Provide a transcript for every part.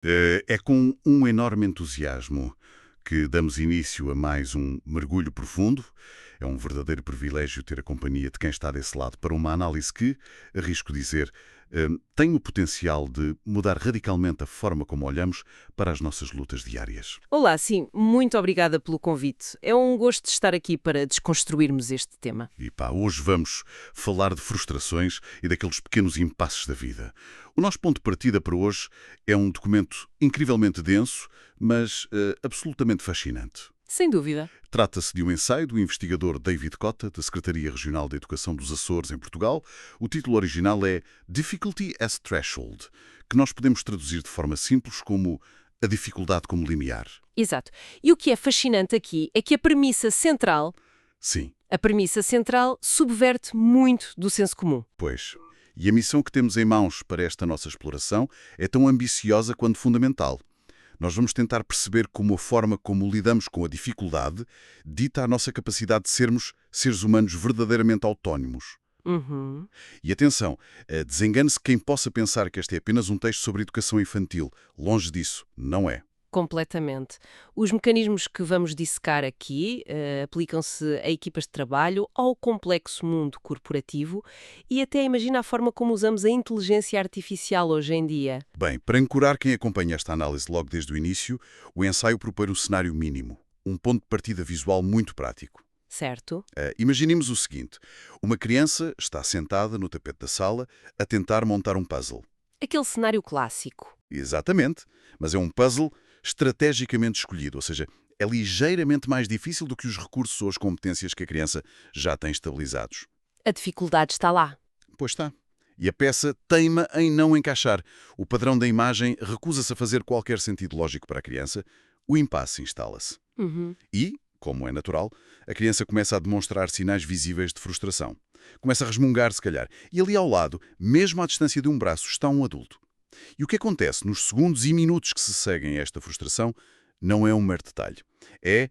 É com um enorme entusiasmo que damos início a mais um mergulho profundo. É um verdadeiro privilégio ter a companhia de quem está desse lado para uma análise que, arrisco dizer, tem o potencial de mudar radicalmente a forma como olhamos para as nossas lutas diárias. Olá, sim, muito obrigada pelo convite. É um gosto estar aqui para desconstruirmos este tema. E pá, hoje vamos falar de frustrações e daqueles pequenos impasses da vida. O nosso ponto de partida para hoje é um documento incrivelmente denso, mas absolutamente fascinante. Sem dúvida. Trata-se de um ensaio do investigador David Cota, da Secretaria Regional de Educação dos Açores, em Portugal. O título original é Difficulty as Threshold, que nós podemos traduzir de forma simples como a dificuldade como limiar. Exato. E o que é fascinante aqui é que Sim, a premissa central subverte muito do senso comum. pois. E a missão que temos em mãos para esta nossa exploração é tão ambiciosa quanto fundamental. Nós vamos tentar perceber como a forma como lidamos com a dificuldade dita a nossa capacidade de sermos seres humanos verdadeiramente autónomos. Uhum. E atenção, desengane-se quem possa pensar que este é apenas um texto sobre educação infantil. Longe disso, não é. Completamente. Os mecanismos que vamos dissecar aqui aplicam-se a equipas de trabalho, ao complexo mundo corporativo e até imagina a forma como usamos a inteligência artificial hoje em dia. Bem, para ancorar quem acompanha esta análise logo desde o início, o ensaio propõe um cenário mínimo, um ponto de partida visual muito prático. Certo? Imaginemos o seguinte: uma criança está sentada no tapete da sala a tentar montar um puzzle. Aquele cenário clássico. Exatamente, mas é um puzzle estrategicamente escolhido, ou seja, é ligeiramente mais difícil do que os recursos ou as competências que a criança já tem estabilizados. A dificuldade está lá. Pois está. E a peça teima em não encaixar. O padrão da imagem recusa-se a fazer qualquer sentido lógico para a criança. O impasse instala-se. Uhum. E, como é natural, a criança começa a demonstrar sinais visíveis de frustração. Começa a resmungar, se calhar. E ali ao lado, mesmo à distância de um braço, está um adulto. E o que acontece nos segundos e minutos que se seguem a esta frustração não é um mero detalhe. É,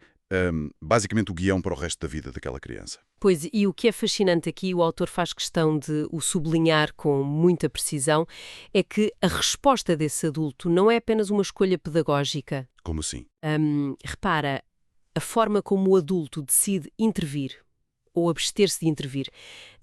basicamente, o guião para o resto da vida daquela criança. Pois, e o que é fascinante aqui, o autor faz questão de o sublinhar com muita precisão, é que a resposta desse adulto não é apenas uma escolha pedagógica. Como assim? Repara, a forma como o adulto decide intervir ou abster-se de intervir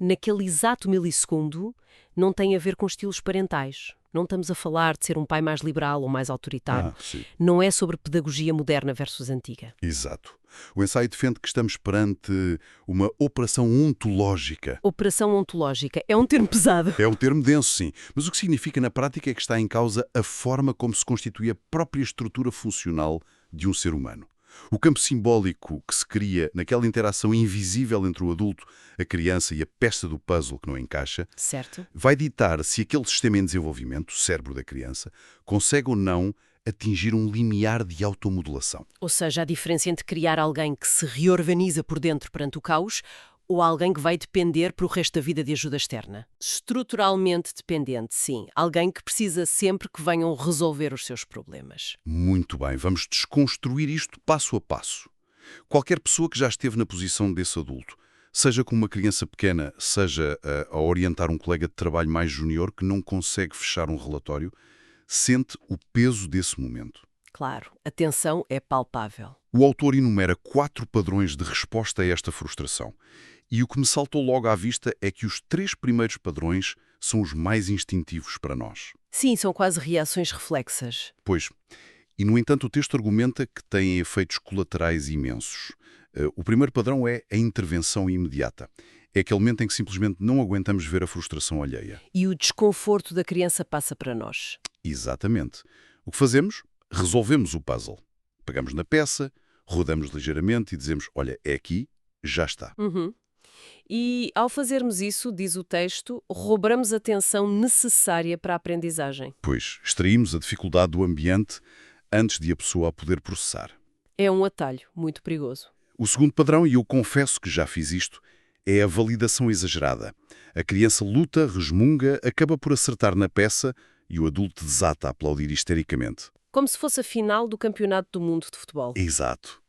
naquele exato milissegundo não tem a ver com estilos parentais. Não estamos a falar de ser um pai mais liberal ou mais autoritário. Sim. Não é sobre pedagogia moderna versus antiga. Exato. O ensaio defende que estamos perante uma operação ontológica. Operação ontológica é um termo pesado. É um termo denso, sim, mas o que significa na prática é que está em causa a forma como se constitui a própria estrutura funcional de um ser humano. O campo simbólico que se cria naquela interação invisível entre o adulto, a criança e a peça do puzzle que não encaixa, Certo? vai ditar se aquele sistema em desenvolvimento, o cérebro da criança, consegue ou não atingir um limiar de automodulação. Ou seja, a diferença entre criar alguém que se reorganiza por dentro perante o caos ou alguém que vai depender para o resto da vida de ajuda externa. Estruturalmente dependente, sim. Alguém que precisa sempre que venham resolver os seus problemas. Muito bem, vamos desconstruir isto passo a passo. Qualquer pessoa que já esteve na posição desse adulto, seja com uma criança pequena, seja a orientar um colega de trabalho mais júnior que não consegue fechar um relatório, sente o peso desse momento. Claro, a tensão é palpável. O autor enumera 4 padrões de resposta a esta frustração. E o que me saltou logo à vista é que os 3 primeiros padrões são os mais instintivos para nós. Sim, são quase reações reflexas. Pois, e no entanto o texto argumenta que têm efeitos colaterais imensos. O primeiro padrão é a intervenção imediata. É aquele momento em que simplesmente não aguentamos ver a frustração alheia. E o desconforto da criança passa para nós. Exatamente. O que fazemos? Resolvemos o puzzle. Pegamos na peça, rodamos ligeiramente e dizemos, olha, é aqui, já está. Uhum. E, ao fazermos isso, diz o texto, roubamos a atenção necessária para a aprendizagem. Pois, extraímos a dificuldade do ambiente antes de a pessoa a poder processar. É um atalho muito perigoso. O segundo padrão, e eu confesso que já fiz isto, é a validação exagerada. A criança luta, resmunga, acaba por acertar na peça e o adulto desata a aplaudir histericamente. Como se fosse a final do Campeonato do Mundo de Futebol. Exato.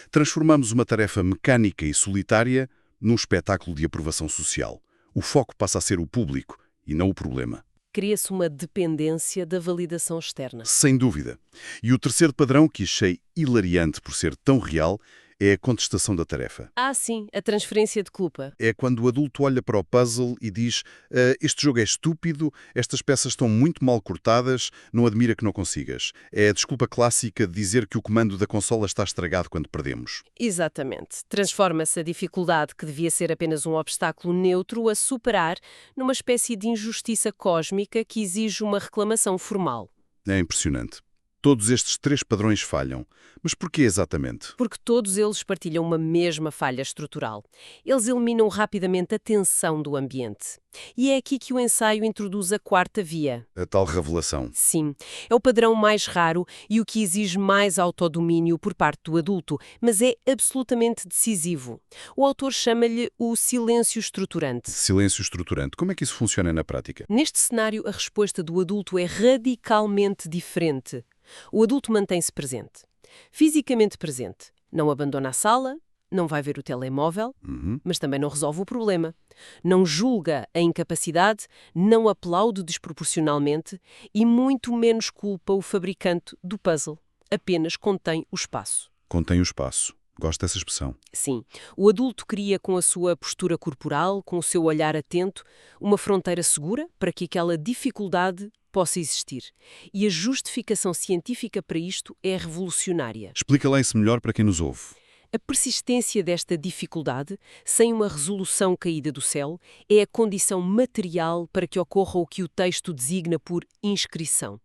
Transformamos uma tarefa mecânica e solitária num espetáculo de aprovação social. O foco passa a ser o público e não o problema. Cria-se uma dependência da validação externa. Sem dúvida. E o terceiro padrão, que achei hilariante por ser tão real, é a contestação da tarefa. Ah, sim, a transferência de culpa. É quando o adulto olha para o puzzle e diz este jogo é estúpido, estas peças estão muito mal cortadas, não admira que não consigas. É a desculpa clássica de dizer que o comando da consola está estragado quando perdemos. Exatamente. Transforma-se a dificuldade, que devia ser apenas um obstáculo neutro a superar, numa espécie de injustiça cósmica que exige uma reclamação formal. É impressionante. Todos estes três padrões falham. Mas porquê exatamente? Porque todos eles partilham uma mesma falha estrutural. Eles eliminam rapidamente a tensão do ambiente. E é aqui que o ensaio introduz a quarta via. A tal revelação. Sim, é o padrão mais raro e o que exige mais autodomínio por parte do adulto, mas é absolutamente decisivo. O autor chama-lhe o silêncio estruturante. Silêncio estruturante. Como é que isso funciona na prática? Neste cenário, a resposta do adulto é radicalmente diferente. O adulto mantém-se presente. Fisicamente presente. Não abandona a sala, não vai ver o telemóvel, mas também não resolve o problema. Não julga a incapacidade, não aplaude desproporcionalmente e muito menos culpa o fabricante do puzzle. Apenas contém o espaço. Contém o espaço. Gosto dessa expressão. Sim, o adulto cria com a sua postura corporal, com o seu olhar atento, uma fronteira segura para que aquela dificuldade possa existir. E a justificação científica para isto é revolucionária. Explica lá isso melhor para quem nos ouve. A persistência desta dificuldade, sem uma resolução caída do céu, é a condição material para que ocorra o que o texto designa por inscrição.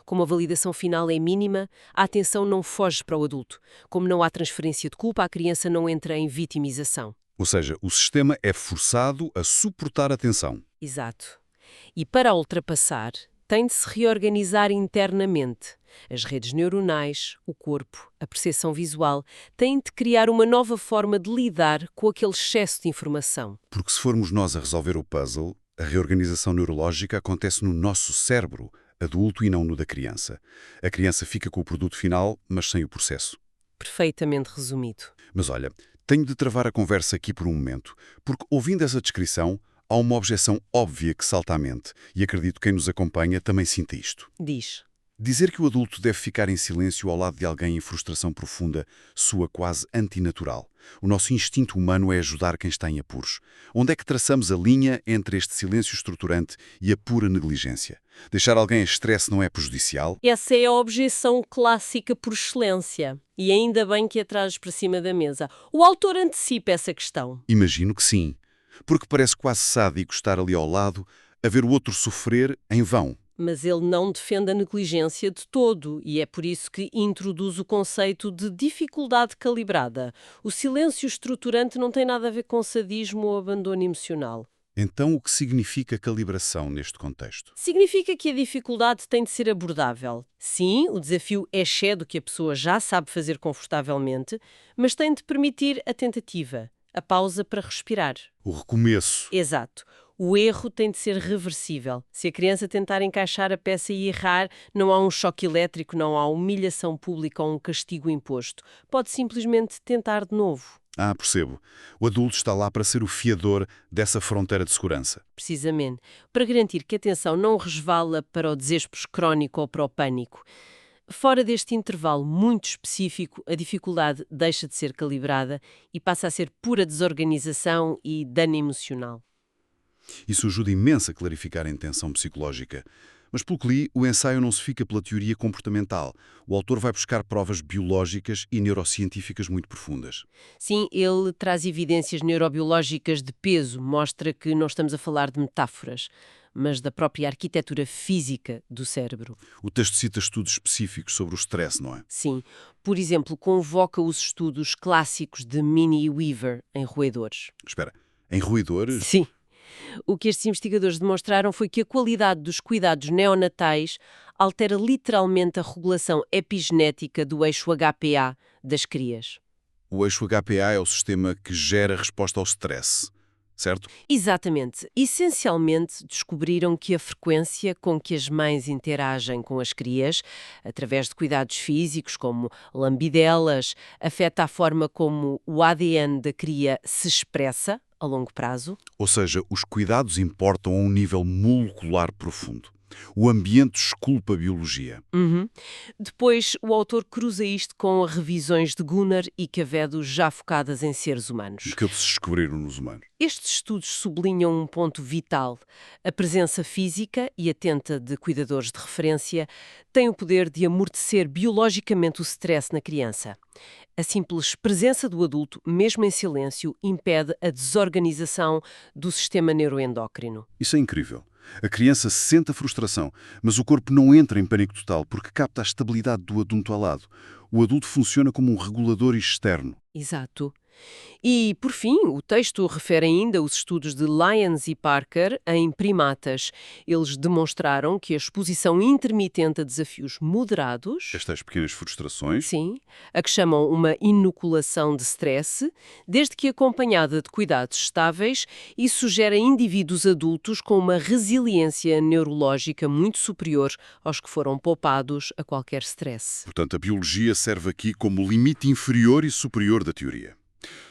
Como a validação final é mínima, a atenção não foge para o adulto. Como não há transferência de culpa, a criança não entra em vitimização. Ou seja, o sistema é forçado a suportar a tensão. Exato. E para a ultrapassar, tem de se reorganizar internamente. As redes neuronais, o corpo, a percepção visual têm de criar uma nova forma de lidar com aquele excesso de informação. Porque se formos nós a resolver o puzzle, a reorganização neurológica acontece no nosso cérebro adulto e não no da criança. A criança fica com o produto final, mas sem o processo. Perfeitamente resumido. Mas olha, tenho de travar a conversa aqui por um momento, porque ouvindo essa descrição, há uma objeção óbvia que salta à mente, e acredito que quem nos acompanha também sinta isto. Diz. Dizer que o adulto deve ficar em silêncio ao lado de alguém em frustração profunda soa quase antinatural. O nosso instinto humano é ajudar quem está em apuros. Onde é que traçamos a linha entre este silêncio estruturante e a pura negligência? Deixar alguém em estresse não é prejudicial? Essa é a objeção clássica por excelência. E ainda bem que a trazes para cima da mesa. O autor antecipa essa questão. Imagino que sim. Porque parece quase sádico estar ali ao lado a ver o outro sofrer em vão. Mas ele não defende a negligência de todo e é por isso que introduz o conceito de dificuldade calibrada. O silêncio estruturante não tem nada a ver com sadismo ou abandono emocional. Então, o que significa calibração neste contexto? Significa que a dificuldade tem de ser abordável. Sim, o desafio excede o que a pessoa já sabe fazer confortavelmente, mas tem de permitir a tentativa, a pausa para respirar. O recomeço. Exato. O erro tem de ser reversível. Se a criança tentar encaixar a peça e errar, não há um choque elétrico, não há humilhação pública ou um castigo imposto. Pode simplesmente tentar de novo. Ah, percebo. O adulto está lá para ser o fiador dessa fronteira de segurança. Precisamente. Para garantir que a tensão não resvala para o desespero crónico ou para o pânico. Fora deste intervalo muito específico, a dificuldade deixa de ser calibrada e passa a ser pura desorganização e dano emocional. Isso ajuda imenso a clarificar a intenção psicológica. Mas, pelo que li, o ensaio não se fica pela teoria comportamental. O autor vai buscar provas biológicas e neurocientíficas muito profundas. Sim, ele traz evidências neurobiológicas de peso, mostra que não estamos a falar de metáforas, mas da própria arquitetura física do cérebro. O texto cita estudos específicos sobre o stress, não é? Sim. Por exemplo, convoca os estudos clássicos de Minnie e Weaver em roedores. Espera, em roedores? Sim. O que estes investigadores demonstraram foi que a qualidade dos cuidados neonatais altera literalmente a regulação epigenética do eixo HPA das crias. O eixo HPA é o sistema que gera a resposta ao stress, certo? Exatamente. Essencialmente, descobriram que a frequência com que as mães interagem com as crias, através de cuidados físicos, como lambidelas, afeta a forma como o ADN da cria se expressa, a longo prazo. Ou seja, os cuidados importam a um nível molecular profundo. O ambiente esculpa a biologia. Uhum. Depois, o autor cruza isto com revisões de Gunnar e Quevedo já focadas em seres humanos. O que eles descobriram nos humanos? Estes estudos sublinham um ponto vital. A presença física e atenta de cuidadores de referência tem o poder de amortecer biologicamente o stress na criança. A simples presença do adulto, mesmo em silêncio, impede a desorganização do sistema neuroendócrino. Isso é incrível. A criança sente a frustração, mas o corpo não entra em pânico total porque capta a estabilidade do adulto ao lado. O adulto funciona como um regulador externo. Exato. E, por fim, o texto refere ainda os estudos de Lyons e Parker em primatas. Eles demonstraram que a exposição intermitente a desafios moderados, Estas pequenas frustrações, sim, a que chamam uma inoculação de stress, desde que acompanhada de cuidados estáveis, isso sugere indivíduos adultos com uma resiliência neurológica muito superior aos que foram poupados a qualquer stress. portanto, a biologia serve aqui como limite inferior e superior da teoria.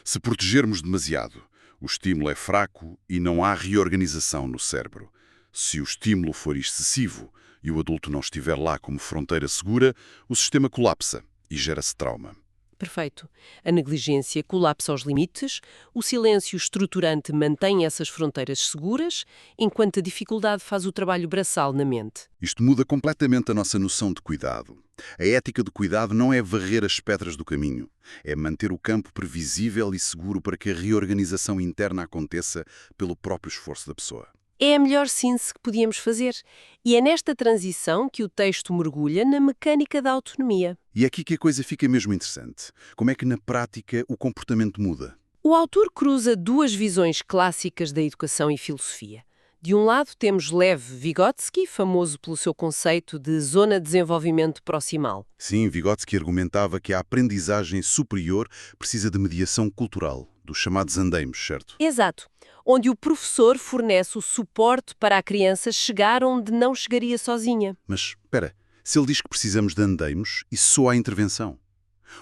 Se protegermos demasiado, o estímulo é fraco e não há reorganização no cérebro. Se o estímulo for excessivo e o adulto não estiver lá como fronteira segura, o sistema colapsa e gera-se trauma. Perfeito. A negligência colapsa aos limites, o silêncio estruturante mantém essas fronteiras seguras, enquanto a dificuldade faz o trabalho braçal na mente. Isto muda completamente a nossa noção de cuidado. A ética do cuidado não é varrer as pedras do caminho, é manter o campo previsível e seguro para que a reorganização interna aconteça pelo próprio esforço da pessoa. É a melhor síntese que podíamos fazer. E é nesta transição que o texto mergulha na mecânica da autonomia. E é aqui que a coisa fica mesmo interessante. Como é que, na prática, o comportamento muda? O autor cruza duas visões clássicas da educação e filosofia. De um lado temos Lev Vygotsky, famoso pelo seu conceito de zona de desenvolvimento proximal. Sim, Vygotsky argumentava que a aprendizagem superior precisa de mediação cultural, dos chamados andaimes, certo? Exato. Onde o professor fornece o suporte para a criança chegar onde não chegaria sozinha. Mas, espera, se ele diz que precisamos de andaimes, isso soa à intervenção.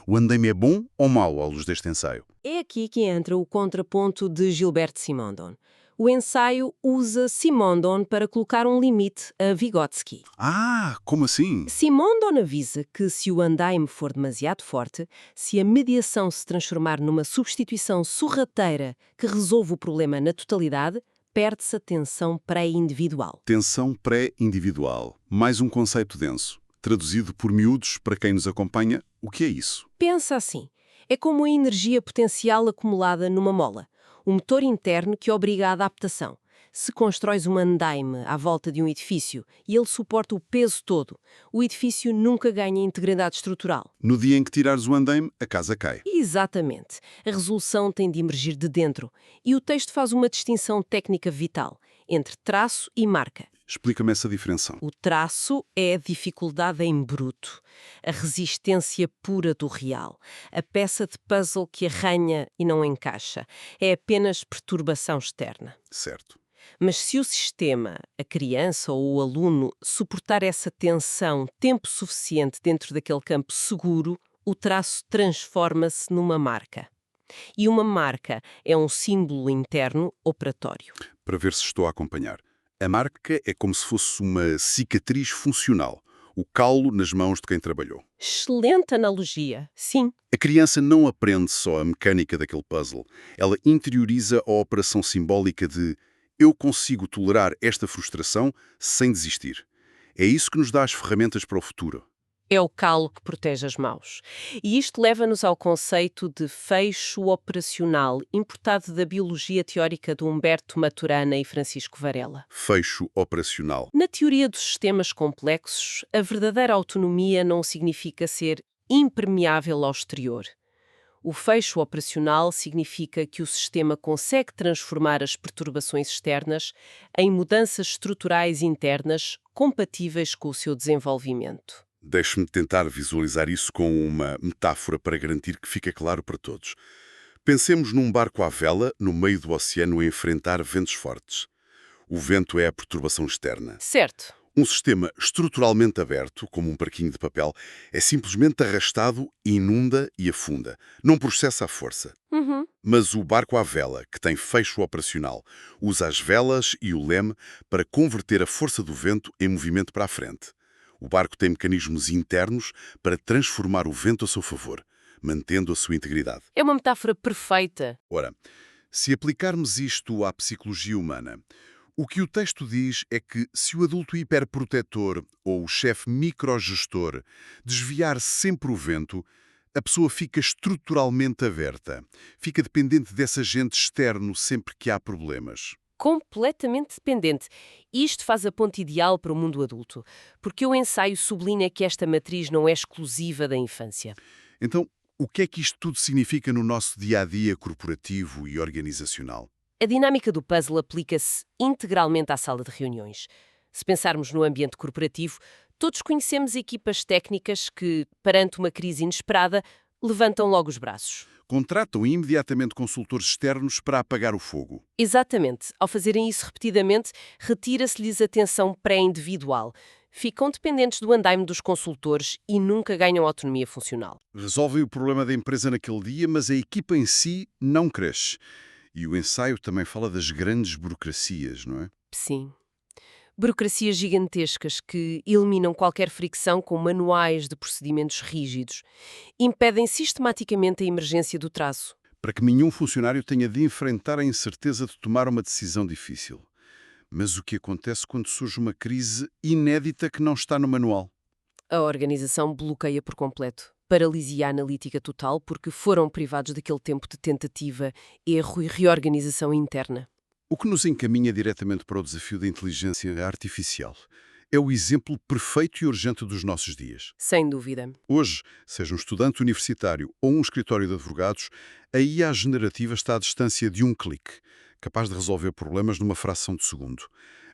O andaime é bom ou mau à luz deste ensaio? É aqui que entra o contraponto de Gilbert Simondon. O ensaio usa Simondon para colocar um limite a Vygotsky. Ah, como assim? Simondon avisa que se o andaime for demasiado forte, se a mediação se transformar numa substituição sorrateira que resolve o problema na totalidade, perde-se a tensão pré-individual. Tensão pré-individual. Mais um conceito denso. Traduzido por miúdos para quem nos acompanha, o que é isso? Pensa assim, é como a energia potencial acumulada numa mola, um motor interno que obriga à adaptação. Se constróis um andaime à volta de um edifício e ele suporta o peso todo, o edifício nunca ganha integridade estrutural. No dia em que tirares o andaime, a casa cai. Exatamente. A resolução tem de emergir de dentro. E o texto faz uma distinção técnica vital entre traço e marca. Explica-me essa diferença. O traço é a dificuldade em bruto, a resistência pura do real, a peça de puzzle que arranha e não encaixa. É apenas perturbação externa. Certo. Mas se o sistema, a criança ou o aluno, suportar essa tensão tempo suficiente dentro daquele campo seguro, o traço transforma-se numa marca. E uma marca é um símbolo interno operatório. Para ver se estou a acompanhar. A marca é como se fosse uma cicatriz funcional, o calo nas mãos de quem trabalhou. Excelente analogia, sim. A criança não aprende só a mecânica daquele puzzle. Ela interioriza a operação simbólica de eu consigo tolerar esta frustração sem desistir. É isso que nos dá as ferramentas para o futuro. É o calo que protege as mãos. E isto leva-nos ao conceito de fecho operacional, importado da biologia teórica de Humberto Maturana e Francisco Varela. Fecho operacional. Na teoria dos sistemas complexos, a verdadeira autonomia não significa ser impermeável ao exterior. O fecho operacional significa que o sistema consegue transformar as perturbações externas em mudanças estruturais internas compatíveis com o seu desenvolvimento. Deixe-me tentar visualizar isso com uma metáfora para garantir que fique claro para todos. Pensemos num barco à vela no meio do oceano a enfrentar ventos fortes. O vento é a perturbação externa. Certo. Um sistema estruturalmente aberto, como um parquinho de papel, é simplesmente arrastado, inunda e afunda. Não processa a força. Uhum. Mas o barco à vela, que tem fecho operacional, usa as velas e o leme para converter a força do vento em movimento para a frente. O barco tem mecanismos internos para transformar o vento a seu favor, mantendo a sua integridade. É uma metáfora perfeita. Ora, se aplicarmos isto à psicologia humana, o que o texto diz é que se o adulto hiperprotetor ou o chefe microgestor desviar sempre o vento, a pessoa fica estruturalmente aberta. Fica dependente desse agente externo sempre que há problemas. Completamente dependente. Isto faz a ponte ideal para o mundo adulto, porque o ensaio sublinha que esta matriz não é exclusiva da infância. Então, o que é que isto tudo significa no nosso dia-a-dia corporativo e organizacional? A dinâmica do puzzle aplica-se integralmente à sala de reuniões. Se pensarmos no ambiente corporativo, todos conhecemos equipas técnicas que, perante uma crise inesperada, levantam logo os braços. Contratam imediatamente consultores externos para apagar o fogo. Exatamente. Ao fazerem isso repetidamente, retira-se-lhes a atenção pré-individual. Ficam dependentes do andaime dos consultores e nunca ganham autonomia funcional. Resolvem o problema da empresa naquele dia, mas a equipa em si não cresce. E o ensaio também fala das grandes burocracias, não é? Sim. Burocracias gigantescas que eliminam qualquer fricção com manuais de procedimentos rígidos. Impedem sistematicamente a emergência do traço. Para que nenhum funcionário tenha de enfrentar a incerteza de tomar uma decisão difícil. Mas o que acontece quando surge uma crise inédita que não está no manual? A organização bloqueia por completo. Paralisia analítica total porque foram privados daquele tempo de tentativa, erro e reorganização interna. O que nos encaminha diretamente para o desafio da inteligência artificial. É o exemplo perfeito e urgente dos nossos dias. Sem dúvida. Hoje, seja um estudante universitário ou um escritório de advogados, a IA generativa está à distância de um clique, capaz de resolver problemas numa fração de segundo.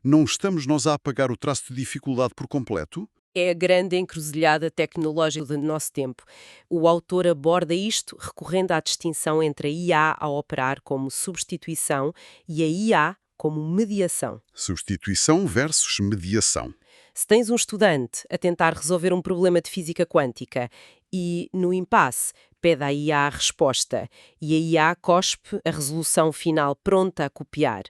Não estamos nós a apagar o traço de dificuldade por completo? É a grande encruzilhada tecnológica do nosso tempo. O autor aborda isto recorrendo à distinção entre a IA a operar como substituição e a IA como mediação. Substituição versus mediação. Se tens um estudante a tentar resolver um problema de física quântica e, no impasse, pede à IA a resposta e a IA cospe a resolução final pronta a copiar,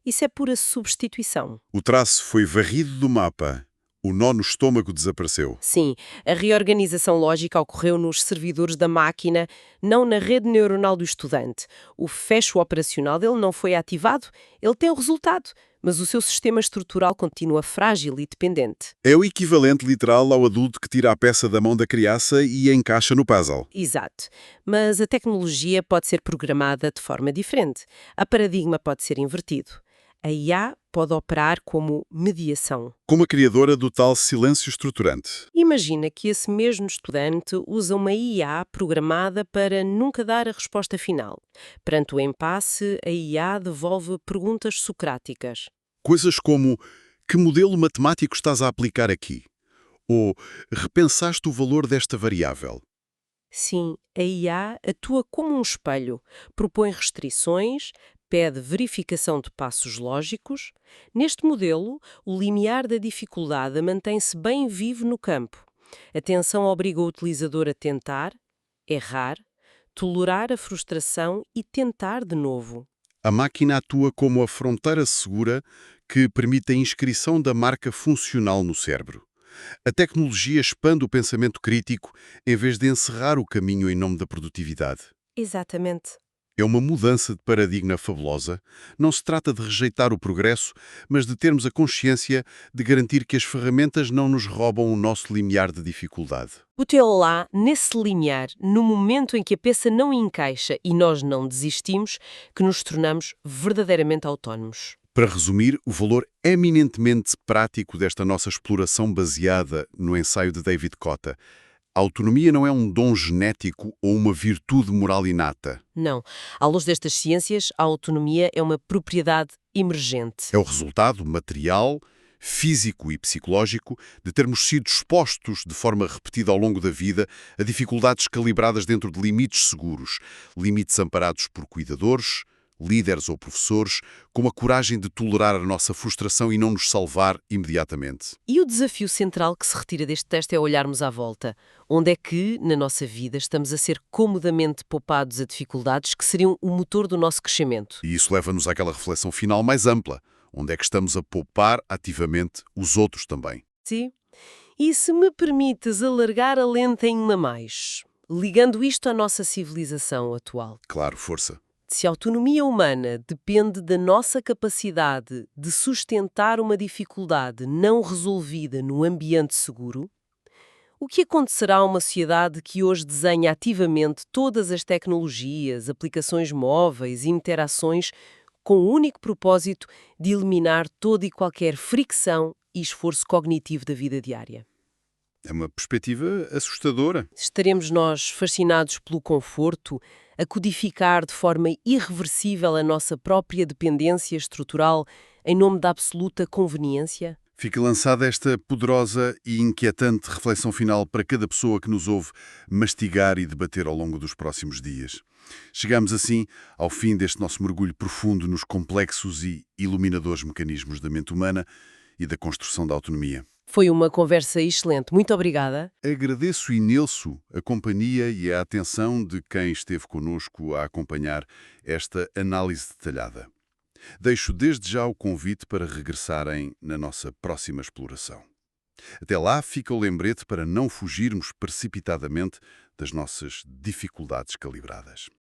isso é pura substituição. O traço foi varrido do mapa. O nó no estômago desapareceu. Sim, a reorganização lógica ocorreu nos servidores da máquina, não na rede neuronal do estudante. O fecho operacional dele não foi ativado, ele tem o resultado, mas o seu sistema estrutural continua frágil e dependente. É o equivalente literal ao adulto que tira a peça da mão da criança e a encaixa no puzzle. Exato. Mas a tecnologia pode ser programada de forma diferente. A paradigma pode ser invertido. A IA pode operar como mediação. Como a criadora do tal silêncio estruturante. Imagina que esse mesmo estudante usa uma IA programada para nunca dar a resposta final. Perante o impasse, a IA devolve perguntas socráticas. Coisas como: que modelo matemático estás a aplicar aqui? Ou repensaste o valor desta variável? Sim, a IA atua como um espelho, propõe restrições, pede verificação de passos lógicos. Neste modelo, o limiar da dificuldade mantém-se bem vivo no campo. A tensão obriga o utilizador a tentar, errar, tolerar a frustração e tentar de novo. A máquina atua como a fronteira segura que permite a inscrição da marca funcional no cérebro. A tecnologia expande o pensamento crítico em vez de encerrar o caminho em nome da produtividade. Exatamente. É uma mudança de paradigma fabulosa. Não se trata de rejeitar o progresso, mas de termos a consciência de garantir que as ferramentas não nos roubam o nosso limiar de dificuldade. Botê-lo lá, nesse limiar, no momento em que a peça não encaixa e nós não desistimos, que nos tornamos verdadeiramente autónomos. Para resumir, o valor eminentemente prático desta nossa exploração baseada no ensaio de David Cotta. A autonomia não é um dom genético ou uma virtude moral inata. Não. À luz destas ciências, a autonomia é uma propriedade emergente. É o resultado material, físico e psicológico de termos sido expostos de forma repetida ao longo da vida a dificuldades calibradas dentro de limites seguros, limites amparados por cuidadores, líderes ou professores, com a coragem de tolerar a nossa frustração e não nos salvar imediatamente. E o desafio central que se retira deste texto é olharmos à volta. Onde é que, na nossa vida, estamos a ser comodamente poupados a dificuldades que seriam o motor do nosso crescimento? E isso leva-nos àquela reflexão final mais ampla. Onde é que estamos a poupar ativamente os outros também? Sim. E se me permites alargar a lente ainda mais, ligando isto à nossa civilização atual. Claro, força. Se a autonomia humana depende da nossa capacidade de sustentar uma dificuldade não resolvida no ambiente seguro, o que acontecerá a uma sociedade que hoje desenha ativamente todas as tecnologias, aplicações móveis e interações com o único propósito de eliminar toda e qualquer fricção e esforço cognitivo da vida diária? É uma perspectiva assustadora. Estaremos nós fascinados pelo conforto, a codificar de forma irreversível a nossa própria dependência estrutural em nome da absoluta conveniência? Fica lançada esta poderosa e inquietante reflexão final para cada pessoa que nos ouve mastigar e debater ao longo dos próximos dias. Chegamos assim ao fim deste nosso mergulho profundo nos complexos e iluminadores mecanismos da mente humana e da construção da autonomia. Foi uma conversa excelente. Muito obrigada. Agradeço imenso a companhia e a atenção de quem esteve conosco a acompanhar esta análise detalhada. Deixo desde já o convite para regressarem na nossa próxima exploração. Até lá fica o lembrete para não fugirmos precipitadamente das nossas dificuldades calibradas.